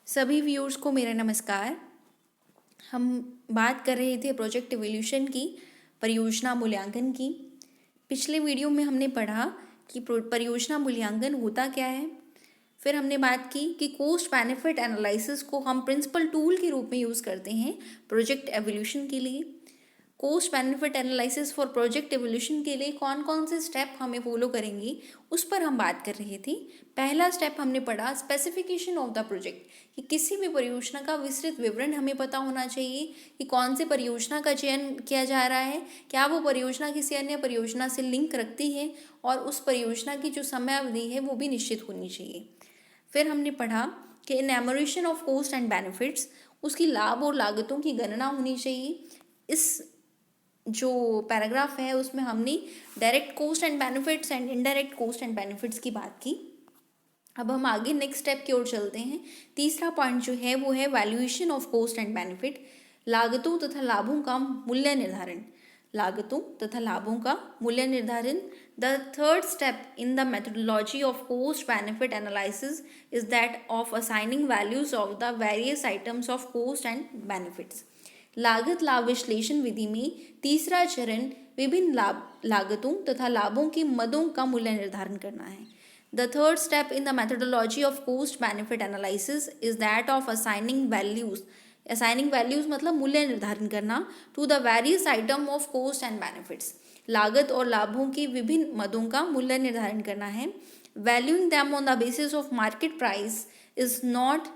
सभी व्यूअर्स को मेरा नमस्कार। हम बात कर रहे थे प्रोजेक्ट इवोल्यूशन की, परियोजना मूल्यांकन की। पिछले वीडियो में हमने पढ़ा कि परियोजना मूल्यांकन होता क्या है। फिर हमने बात की कि कॉस्ट बेनिफिट एनालिसिस को हम प्रिंसिपल टूल के रूप में यूज़ करते हैं प्रोजेक्ट एवोल्यूशन के लिए। Cost benefit analysis for project evolution के लिए कौन कौन से स्टेप हमें फॉलो करेंगे उस पर हम बात कर रहे थे। पहला स्टेप हमने पढ़ा स्पेसिफिकेशन ऑफ द प्रोजेक्ट, कि किसी भी परियोजना का विस्तृत विवरण हमें पता होना चाहिए कि कौन से परियोजना का चयन किया जा रहा है, क्या वो परियोजना किसी अन्य परियोजना से लिंक रखती है और उस परियोजना की जो समयावधि है वो भी निश्चित होनी चाहिए। फिर हमने पढ़ा कि इनैमोरेशन ऑफ कॉस्ट एंड बेनिफिट्स, उसकी लाभ और लागतों की गणना होनी चाहिए। इस जो पैराग्राफ है उसमें हमने direct cost and benefits and indirect cost and benefits की बात की। अब हम आगे नेक्स्ट स्टेप की ओर चलते हैं। तीसरा पॉइंट जो है वो है valuation of cost and benefit, लागतों तथा लाभों का मूल्य निर्धारण। लागतों तथा लाभों का मूल्य निर्धारण। The third step in the methodology of cost benefit analysis is that of assigning values of the various items of cost and benefits. लागत लाभ विश्लेषण विधि में तीसरा चरण विभिन्न लागतों तथा लाभों के मदों का मूल्य निर्धारण करना है। The third step in the methodology of cost benefit analysis is that of assigning values. Assigning values मतलब मूल्य निर्धारण करना to the various item of cost and benefits. लागत और लाभों के विभिन्न मदों का मूल्य निर्धारण करना है। Valuing them on the basis of market price is not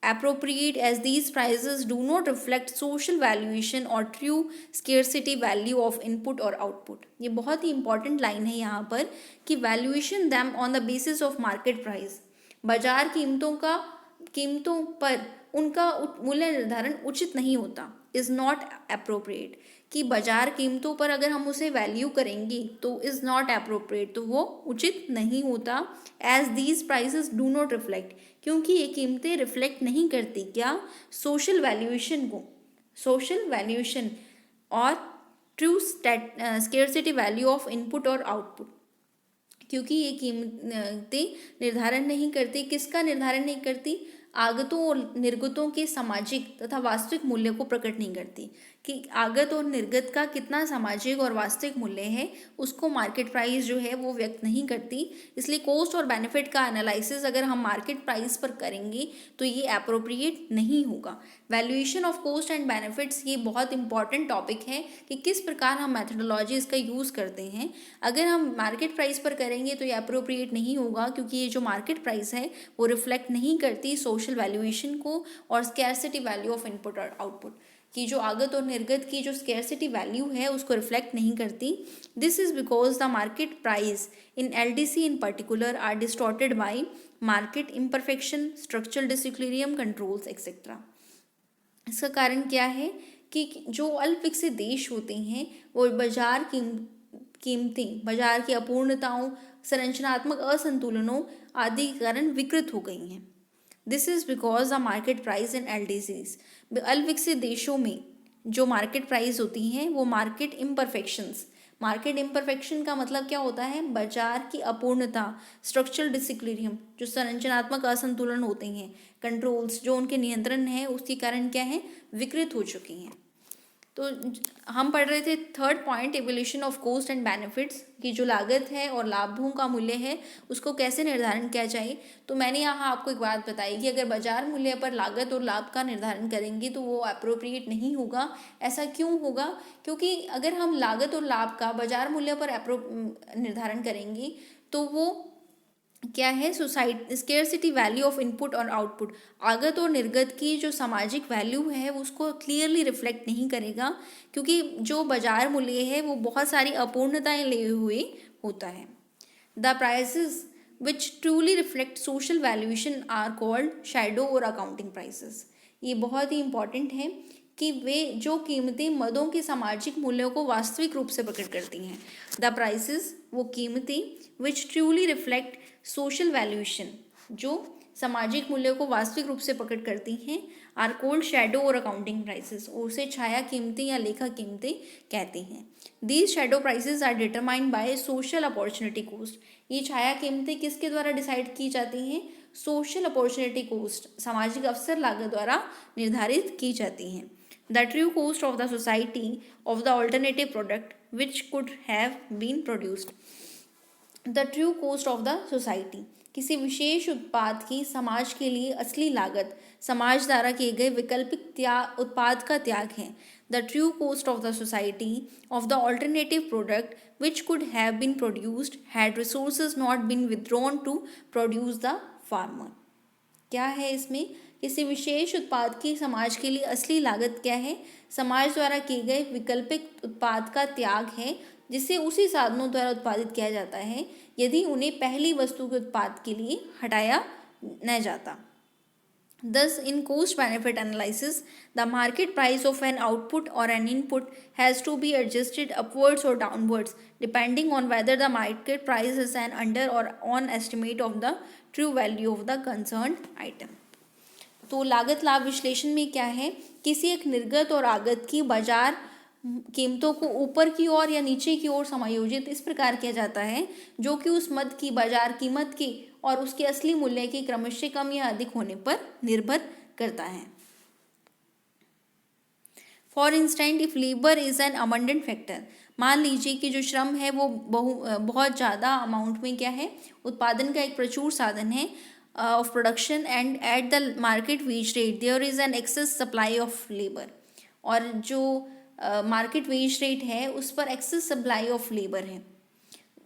appropriate as these prices do not reflect social valuation or true scarcity value of input or output। ये बहुत ही इंपॉर्टेंट लाइन है यहाँ पर कि valuation them on the basis of market price, बाजार कीमतों पर उनका मूल्य निर्धारण उचित नहीं होता। इज़ नॉट अप्रोप्रिएट, कि बाजार कीमतों पर अगर हम उसे वैल्यू करेंगे तो इज़ नॉट अप्रोप्रिएट, तो वो उचित नहीं होता। As these prices do not reflect, क्योंकि ये कीमतें रिफ्लेक्ट नहीं करती क्या, सोशल वैल्यूएशन को, सोशल वैल्यूएशन और true scarcity value of input और आउटपुट, क्योंकि ये कीमतें निर्धारण नहीं करती। किसका निर्धारण नहीं करती? आगतों और निर्गतों के सामाजिक तथा वास्तविक मूल्य को प्रकट नहीं करती, कि आगत और निर्गत का कितना सामाजिक और वास्तविक मूल्य है उसको मार्केट प्राइस जो है वो व्यक्त नहीं करती। इसलिए कॉस्ट और बेनिफिट का एनालिसिस अगर हम मार्केट प्राइस पर करेंगे तो ये अप्रोप्रिएट नहीं होगा। Valuation of cost and benefits ये बहुत इंपॉर्टेंट टॉपिक है कि किस प्रकार हम मैथडोलॉजी इसका यूज़ करते हैं। अगर हम मार्केट प्राइस पर करेंगे तो ये अप्रोप्रिएट नहीं होगा, क्योंकि ये जो मार्केट प्राइस है वो रिफ्लेक्ट नहीं करती सोशल वैल्यूएशन को और स्कैरसिटी वैल्यू ऑफ इनपुट और आउटपुट, की जो आगत और निर्गत की जो स्कैरसिटी वैल्यू है उसको रिफ्लेक्ट नहीं करती। This is because the market price in LDC in particular are distorted by market imperfection, structural disequilibrium controls etcetera. इसका कारण क्या है कि जो अल्प विकसित देश होते हैं वो बाजार कीमतें, बाजार की अपूर्णताओं, संरचनात्मक असंतुलनों आदि के कारण विकृत हो गई हैं। This is because the market price in LDCs, अल्प विकसित देशों में जो मार्केट प्राइस होती हैं वो मार्केट इम्परफेक्शंस, मार्केट इम्परफेक्शन का मतलब क्या होता है? बाजार की अपूर्णता, स्ट्रक्चरल डिसइक्विलिब्रियम जो संरचनात्मक असंतुलन होते हैं, कंट्रोल्स जो उनके नियंत्रण है उसके कारण क्या है? विकृत हो चुकी हैं। तो हम पढ़ रहे थे third point evolution of cost and benefits, की जो लागत है और लाभों का मूल्य है उसको कैसे निर्धारण किया जाए। तो मैंने यहाँ आपको एक बात बताई कि अगर बाजार मूल्य पर लागत और लाभ का निर्धारण करेंगे तो वो अप्रोप्रिएट नहीं होगा। ऐसा क्यों होगा? क्योंकि अगर हम लागत और लाभ का बाजार मूल्य पर निर्धारण करेंगे तो वो क्या है? Society scarcity value of input और आउटपुट, आगत और निर्गत की जो सामाजिक वैल्यू है उसको क्लियरली रिफ्लेक्ट नहीं करेगा, क्योंकि जो बाजार मूल्य है वो बहुत सारी अपूर्णताएं लिए हुए होता है। The prices which truly reflect social valuation are called shadow और अकाउंटिंग प्राइसेस। ये बहुत ही इंपॉर्टेंट है कि वे जो कीमतें मदों के सामाजिक मूल्यों को वास्तविक रूप से प्रकट करती हैं। द प्राइसेस वो कीमतें विच ट्रूली रिफ्लेक्ट सोशल वैल्यूएशन जो सामाजिक मूल्यों को वास्तविक रूप से प्रकट करती हैं आर कोल्ड शैडो और अकाउंटिंग प्राइसेस, उसे छाया कीमतें या लेखा कीमतें कहते हैं। These shadow prices are determined by social opportunity cost. ये छाया कीमतें किसके द्वारा डिसाइड की जाती हैं? सोशल अपॉर्चुनिटी कॉस्ट, सामाजिक अवसर लागत द्वारा निर्धारित की जाती हैं। The true cost of the society of the alternative product which could have been produced. The true cost of the society, किसी विशेष उत्पाद की समाज के लिए असली लागत समाज द्वारा किए गए वैकल्पिक उत्पाद का त्याग है। The true cost of the society of the alternative product which could have been produced had resources not been withdrawn to produce the farmer. क्या है इसमें, किसी विशेष उत्पाद की समाज के लिए असली लागत क्या है, समाज द्वारा किए गए वैकल्पिक उत्पाद का त्याग है जिसे उसी साधनों द्वारा उत्पादित किया जाता है यदि उन्हें पहली वस्तु के उत्पाद के लिए हटाया न जाता। Thus, in cost-benefit analysis, the market price of an output or an input has to be adjusted upwards or downwards depending on whether the market price is an under or on estimate of the true value of the concerned item. तो लागत लाभ विश्लेषण में क्या है, किसी एक निर्गत और आगत की बाजार कीमतों को ऊपर की ओर या नीचे की ओर समायोजित इस प्रकार किया जाता है जो कि उस मद की बाजार कीमत की और उसके असली मूल्य के क्रमशः कम या अधिक होने पर निर्भर करता है। For instant, if labour is an abundant factor, मान लीजिए कि जो श्रम है वो बहुत ज़्यादा अमाउंट में क्या है, उत्पादन का एक प्रचुर साधन है of production, and at the market wage rate there is an excess supply of labour, और जो मार्केट वेज रेट है उस पर एक्सेस सप्लाई ऑफ लेबर है,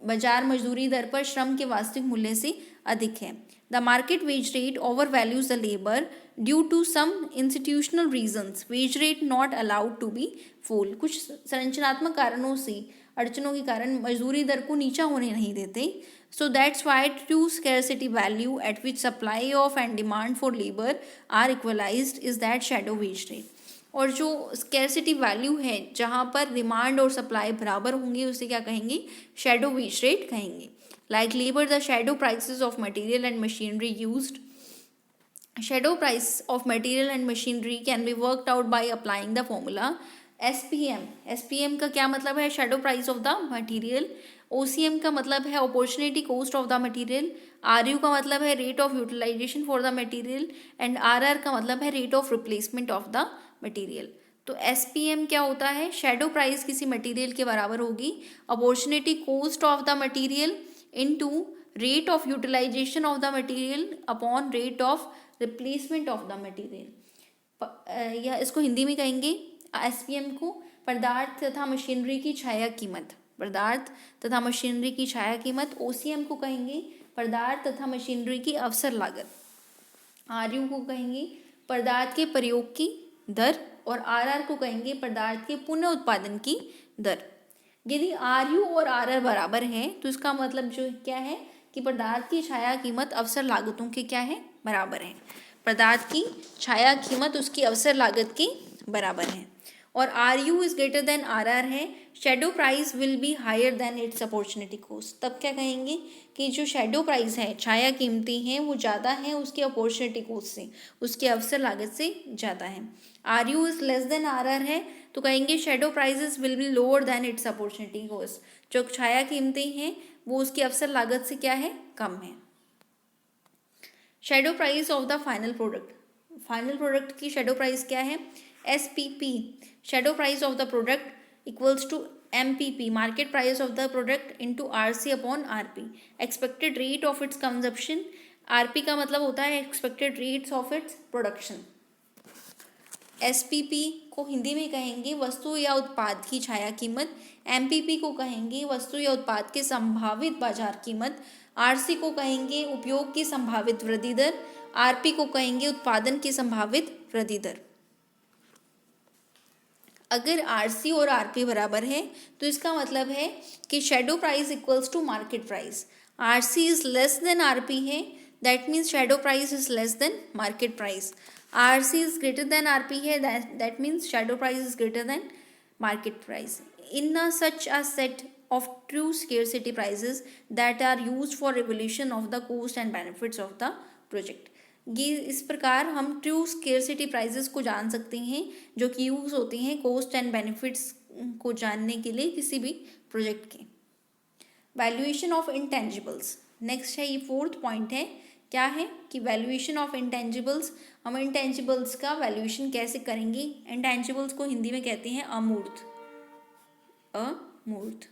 बाजार मजदूरी दर पर श्रम के वास्तविक मूल्य से अधिक है। The market wage rate overvalues the labour due to some institutional reasons, wage rate not allowed to be fall, कुछ संरचनात्मक कारणों से अड़चनों के कारण मजदूरी दर को नीचा होने नहीं देते। So that's why true scarcity value at which supply of and demand for labour are equalised is that shadow wage rate. और जो स्कैरसिटी वैल्यू है जहाँ पर डिमांड और सप्लाई बराबर होंगे उसे क्या कहेंगे, शैडो वेज रेट कहेंगे। Like labour, the shadow prices of material and machinery used, shadow price of material and machinery can be worked out by applying the formula SPM. SPM का क्या मतलब है, shadow price of the material. OCM का मतलब है opportunity cost of the material. RU का मतलब है rate of utilisation for the material, and RR का मतलब है rate of replacement of the material. तो एसपीएम क्या होता है, शैडो प्राइस किसी मटेरियल के बराबर होगी opportunity cost of the material into rate of utilisation of the material upon rate of replacement of the material. या इसको हिंदी में कहेंगे एसपीएम को पदार्थ तथा मशीनरी की छाया कीमत, पदार्थ तथा मशीनरी की छाया कीमत। ओसीएम को कहेंगे पदार्थ तथा मशीनरी की अवसर लागत। आरयू को कहेंगे पदार्थ के प्रयोग की दर, और आरआर को कहेंगे पदार्थ के पुनः उत्पादन की दर। यदि आरयू और आरआर बराबर है तो इसका मतलब जो क्या है कि पदार्थ की छाया कीमत अवसर लागतों के क्या है, बराबर है। पदार्थ की छाया कीमत उसकी अवसर लागत के बराबर है। और RU is greater than RR है, shadow price will be higher than its opportunity cost. तब क्या कहेंगे कि जो शैडो प्राइस है, छाया कीमतें हैं, वो ज़्यादा हैं उसकी अपॉर्चुनिटी कॉस्ट से, उसके अवसर लागत से ज़्यादा है। RU is less then RR है तो कहेंगे shadow prices will be lower than its opportunity cost. जो छाया कीमतें हैं वो उसकी अवसर लागत से क्या है, कम है। Shadow price of the final product, final product की शैडो प्राइस क्या है, SPP, shadow price of the product equals to MPP, market price of the product into RC upon RP, expected rate of its consumption. RP का मतलब होता है expected rates of its production. SPP को हिंदी में कहेंगे वस्तु या उत्पाद की छाया कीमत, एमपीपी को कहेंगे वस्तु या उत्पाद के संभावित बाजार कीमत, आरसी को कहेंगे उपयोग की संभावित वृद्धि दर, आरपी को कहेंगे उत्पादन की संभावित वृद्धि दर। अगर आरसी और आरपी बराबर है तो इसका मतलब है कि shadow price equals to market price. RC is less than RP है, that means shadow price is less than market price. RC is greater than RP है, that means shadow price is greater than market price. In such a set of true scarcity prices that are used for evaluation of the cost and benefits of the project। ये इस प्रकार हम true scarcity prices को जान सकते हैं जो कि यूज होते हैं कॉस्ट एंड बेनिफिट्स को जानने के लिए किसी भी प्रोजेक्ट के। वैल्यूएशन ऑफ इंटेंजिबल्स, नेक्स्ट है, ये फोर्थ पॉइंट है क्या है कि वैल्यूएशन ऑफ इंटेंजिबल्स, हम इंटेंजिबल्स का वैल्यूएशन कैसे करेंगे। इंटेंजिबल्स को हिंदी में कहते हैं अमूर्त, अमूर्त।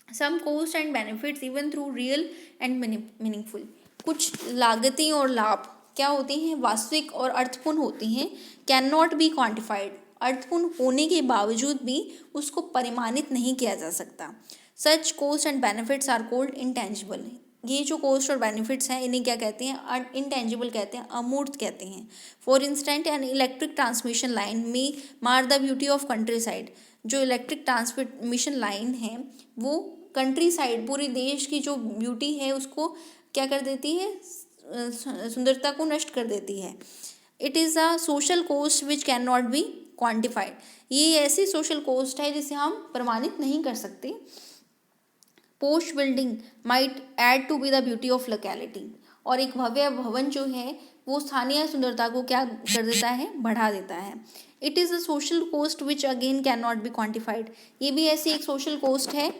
Some cost and benefits even through real and meaningful, कुछ लागतें और लाभ क्या होते हैं, वास्तविक और अर्थपूर्ण होते हैं। कैन नॉट बी क्वान्टिफाइड, अर्थपूर्ण होने के बावजूद भी उसको परिमाणित नहीं किया जा सकता। Such cost and benefits are called intangible, ये जो कॉस्ट और बेनिफिट्स हैं इन्हें क्या कहते हैं, इंटेंजिबल कहते हैं, अमूर्त कहते हैं। For instant an electric transmission line में मार the beauty of country side, जो इलेक्ट्रिक ट्रांसमिशन लाइन है वो कंट्री साइड, पूरे देश की जो ब्यूटी है उसको क्या कर देती है, सुंदरता को नष्ट कर देती है। It is a social cost which can not be quantified, ये ऐसी सोशल कॉस्ट है जिसे हम प्रमाणित नहीं कर सकते। Post building might add to be the beauty of locality, और एक भव्य भवन जो है वो स्थानीय सुंदरता को क्या कर देता है, बढ़ा देता है। It is a social cost which again can not be quantified, ये भी ऐसी एक सोशल कोस्ट है,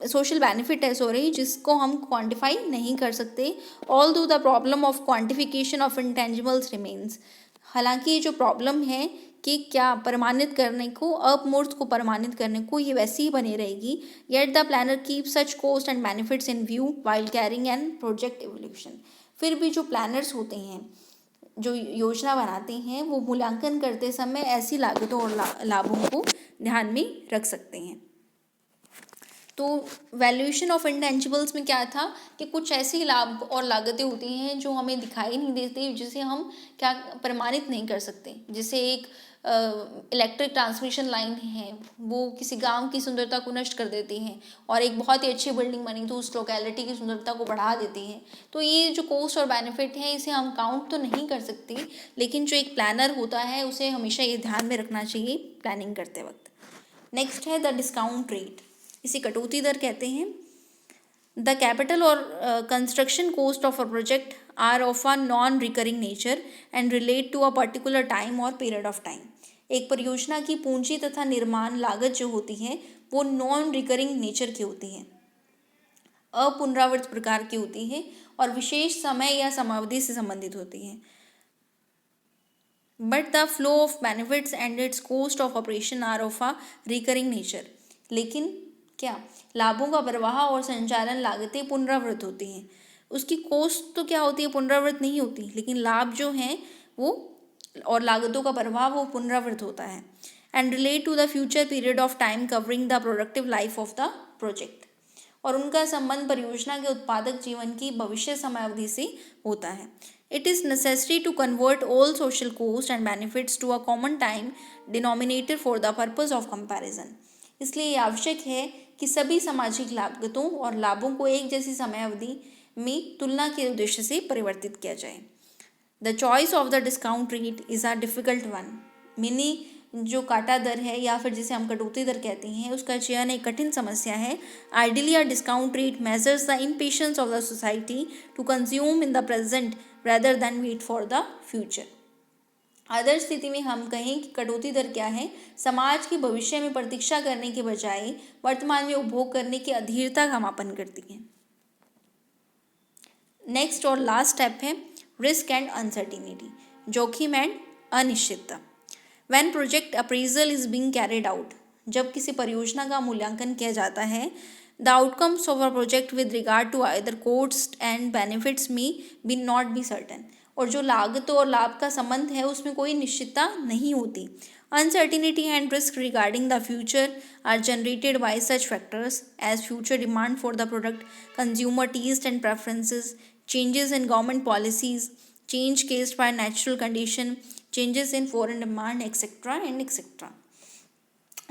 सोशल बेनिफिट है सॉरी, जिसको हम क्वान्टिफाई नहीं कर सकते। Although the problem of quantification of intangibles remains, हालांकि ये जो प्रॉब्लम है कि क्या प्रमाणित करने को, अपमूर्त को प्रमाणित करने को, ये वैसी ही बनी रहेगी। Yet the planner keep such cost and benefits in view while carrying an project evolution, फिर भी जो प्लानर्स होते हैं, जो योजना बनाते हैं, वो मूल्यांकन करते समय ऐसी लागतों और लाभों को ध्यान में रख सकते हैं। तो वैल्यूएशन ऑफ इंटेंजिबल्स में क्या था कि कुछ ऐसे लाभ और लागतें होती हैं जो हमें दिखाई नहीं देती, जिसे हम क्या प्रमाणित नहीं कर सकते। जैसे एक इलेक्ट्रिक ट्रांसमिशन लाइन है, वो किसी गांव की सुंदरता को नष्ट कर देती है, और एक बहुत ही अच्छी बिल्डिंग बनी तो उस लोकेलिटी की सुंदरता को बढ़ा देती है। तो ये जो कॉस्ट और बेनिफिट है इसे हम काउंट तो नहीं कर सकते, लेकिन जो एक प्लानर होता है उसे हमेशा ये ध्यान में रखना चाहिए प्लानिंग करते वक्त। नेक्स्ट है द डिस्काउंट रेट, इसे कटौती दर कहते हैं। द कैपिटल और construction cost of a project are of a non recurring nature and relate to a particular time और पीरियड ऑफ टाइम, एक परियोजना की पूंजी तथा निर्माण लागत जो होती है वो नॉन रिकरिंग नेचर की होती है, अपुनरावृत्त प्रकार की होती है और विशेष समय या समावधि से संबंधित होती है। But the flow of benefits and its cost of operation are of a recurring nature, लेकिन क्या लाभों का प्रवाह और संचालन लागतें पुनरावृत्त होती हैं, उसकी कॉस्ट तो क्या होती है, पुनरावृत्त नहीं होती, लेकिन लाभ जो हैं वो और लागतों का प्रभाव वो पुनरावृत्त होता है। And relate to the future period of time covering the productive life of the project, और उनका संबंध परियोजना के उत्पादक जीवन की भविष्य समयावधि से होता है। It is necessary to convert all social cost and benefits to a common time denominator for the purpose of comparison, इसलिए ये आवश्यक है कि सभी सामाजिक लागतों और लाभों को एक जैसी समयावधि में तुलना के उद्देश्य से परिवर्तित किया जाए। The choice of the discount rate is a difficult one, mini जो काटा दर है या फिर जिसे हम कटौती दर कहते हैं, उसका चयन एक कठिन समस्या है। Ideally a discount rate measures the impatience of the society to consume in the present rather than wait for the future। आदर्श स्थिति में हम कहें कि कटौती दर क्या है, समाज की भविष्य में प्रतीक्षा करने के बजाय वर्तमान में उपभोग करने की अधीरता का मापन करती है। नेक्स्ट और लास्ट स्टेप है रिस्क एंड अनसर्टिनिटी, जोखिम एंड अनिश्चितता। When project appraisal is being carried out, जब किसी परियोजना का मूल्यांकन किया जाता है, the outcomes of a project with regard to either cost and benefits may be not be certain, और जो लागतों और लाभ का संबंध है उसमें कोई निश्चितता नहीं होती। Uncertainty and risk regarding the future are generated by such factors as future demand for the product, consumer taste and preferences, changes in government policies, change caused by natural condition, changes in foreign demand et cetera and et cetera.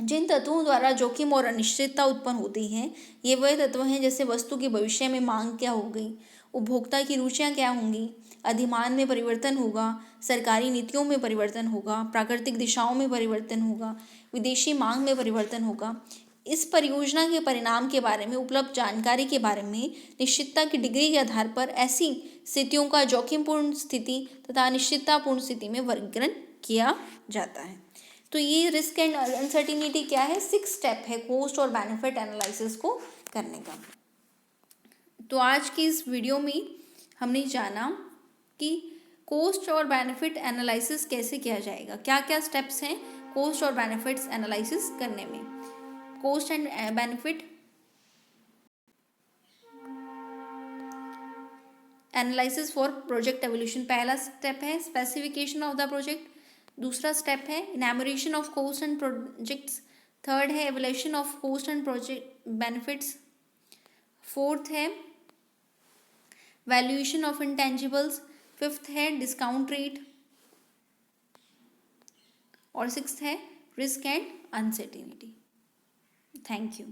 जिन तत्वों द्वारा जोखिम और अनिश्चितता उत्पन्न होती हैं, ये वह तत्व हैं जैसे वस्तु की भविष्य में मांग क्या होगी, उपभोक्ता की रुचियां क्या होंगी, अधिमान में परिवर्तन होगा, सरकारी नीतियों में परिवर्तन होगा, प्राकृतिक दिशाओं में परिवर्तन होगा, विदेशी मांग में परिवर्तन होगा। इस परियोजना के परिणाम के बारे में उपलब्ध जानकारी के बारे में निश्चितता की डिग्री के आधार पर ऐसी स्थितियों का जोखिमपूर्ण स्थिति तथा अनिश्चिततापूर्ण स्थिति में वर्गीकरण किया जाता है। तो ये रिस्क एंड अनसर्टिनिटी क्या है, 6 स्टेप है कॉस्ट और बेनिफिट एनालिसिस को करने का। तो आज की इस वीडियो में हमने जाना कि कॉस्ट और बेनिफिट एनालिसिस कैसे किया जाएगा, क्या क्या स्टेप्स हैं कॉस्ट और बेनिफिट्स एनालिसिस करने में। Cost and benefit analysis for project evolution, पहला स्टेप है स्पेसिफिकेशन ऑफ द प्रोजेक्ट, दूसरा स्टेप है enumeration of cost and projects, third है evolution of cost and project benefits, fourth है वैल्यूएशन ऑफ इंटेंजिबल्स, फिफ्थ है discount rate और sixth है risk and uncertainty. Thank you.